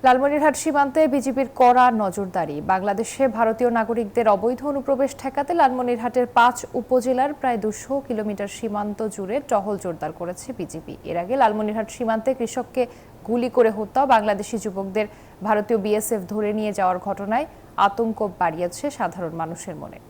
লালমনিরহাট সীমান্তে বিজিবির কড়া নজরদারি। বাংলাদেশে ভারতীয় নাগরিকদের অবৈধ অনুপ্রবেশ ঠেকাতে লালমনিরহাটের ৫ উপজেলার প্রায় ২০০ কিলোমিটার সীমান্ত জুড়ে টহল জোরদার করেছে বিজিবি। এর আগে লালমনিরহাট সীমান্তে কৃষককে গুলি করে হত্যা, বাংলাদেশি যুবকদের ভারতীয় বিএসএফ ধরে নিয়ে যাওয়ার ঘটনায় আতঙ্ক বাড়িয়েছে সাধারণ মানুষের মনে।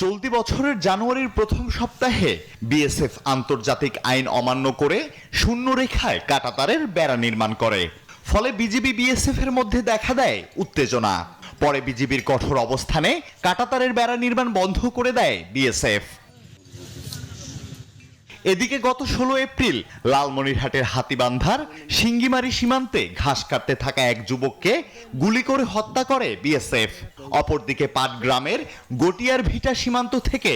চলতি বছরের জানুয়ারির প্রথম সপ্তাহে বিএসএফ আন্তর্জাতিক আইন অমান্য করে শূন্য রেখায় কাঁটাতারের বেড়া নির্মাণ করে। ফলে বিজিবি বিএসএফ এর মধ্যে দেখা দেয় উত্তেজনা। পরে বিজিবির কঠোর অবস্থানে কাঁটাতারের বেড়া নির্মাণ বন্ধ করে দেয় বিএসএফ। এদিকে গত ১৬ এপ্রিল লালমনিরহাটের হাতিবান্ধার সিঙ্গিমারি সীমান্তে ঘাস কাটতে থাকা এক যুবককে গুলি করে হত্যা করে বিএসএফ। অপরদিকে পাটগ্রামের গটিয়ার ভিটা সীমান্ত থেকে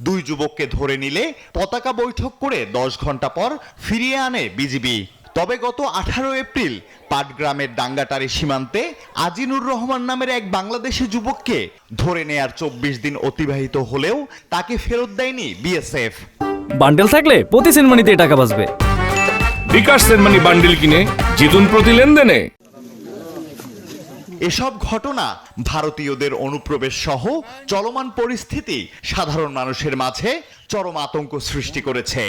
২ যুবককে ধরে নিলে পতাকা বৈঠক করে ১০ ঘন্টা পর ফিরিয়ে আনে বিজিবি। তবে গত ১৮ এপ্রিল পাটগ্রামের ডাঙ্গাটারি সীমান্তে আজিনুর রহমান নামের এক বাংলাদেশি যুবককে ধরে নেয়ার ২৪ দিন অতিবাহিত হলেও তাকে ফেরত দেয়নি বিএসএফ। বান্ডেল থাকলে প্রতি সেনমানিতে টাকা বাঁচবে। বিকাশ সেনমানি বান্ডেল কিনে জিতুন প্রতি লেনদেনে। এসব ঘটনা ভারতীয়দের অনুপ্রবেশ সহ চলমান পরিস্থিতি সাধারণ মানুষের মাঝে চরম আতঙ্ক সৃষ্টি করেছে।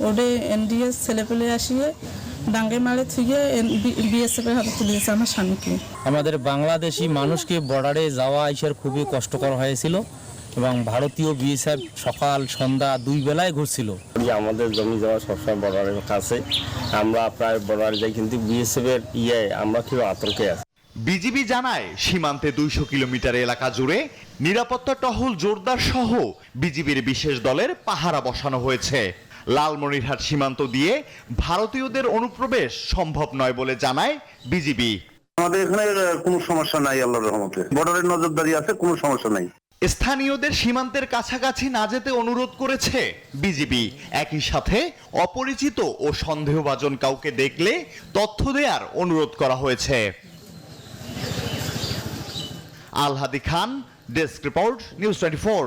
ওডে এনডিএস ছেলেপেলে আসিয়ে ডাঙ্গে মারে থেকে বিএসএফ এর হাতে তুলে দিয়েছে আমার স্বামীকে। আমাদের বাংলাদেশি মানুষকে বর্ডারে যাওয়া আসার খুবই কষ্টকর হয়েছিল এবং ভারতীয় বিএসএফ সকাল সন্ধ্যা ২ বেলায় ঘুরছিল। আমাদের জমি যাওয়া সবসময় বর্ডারের কাছে, আমরা প্রায় বর্ডারে যাই, কিন্তু বিএসএফ এর আমরা খুব আতঙ্কে আছি। বিজিবি জানায় সীমান্তে ২০০ কিলোমিটার এলাকা জুড়ে নিরাপত্তা টহল জোরদার সহ বিজিবির বিশেষ দলের পাহারা বসানো হয়েছে। লালমনিরহাট সীমান্ত দিয়ে ভারতীয়দের অনুপ্রবেশ সম্ভব নয় বলে জানায় বিজিবি। আমাদের এখানে কোনো সমস্যা নাই, আল্লাহর রহমতে বর্ডারের নজরদারি আছে, কোনো সমস্যা নাই। স্থানীয়দের সীমান্তের কাছাকাছি না যেতে অনুরোধ করেছে বিজিবি। একই সাথে অপরিচিত ও সন্দেহভাজন কাউকে দেখলে তথ্য দেওয়ার অনুরোধ করা হয়েছে। আল হাদি খান, ডেস্ক রিপোর্ট, নিউজ 24।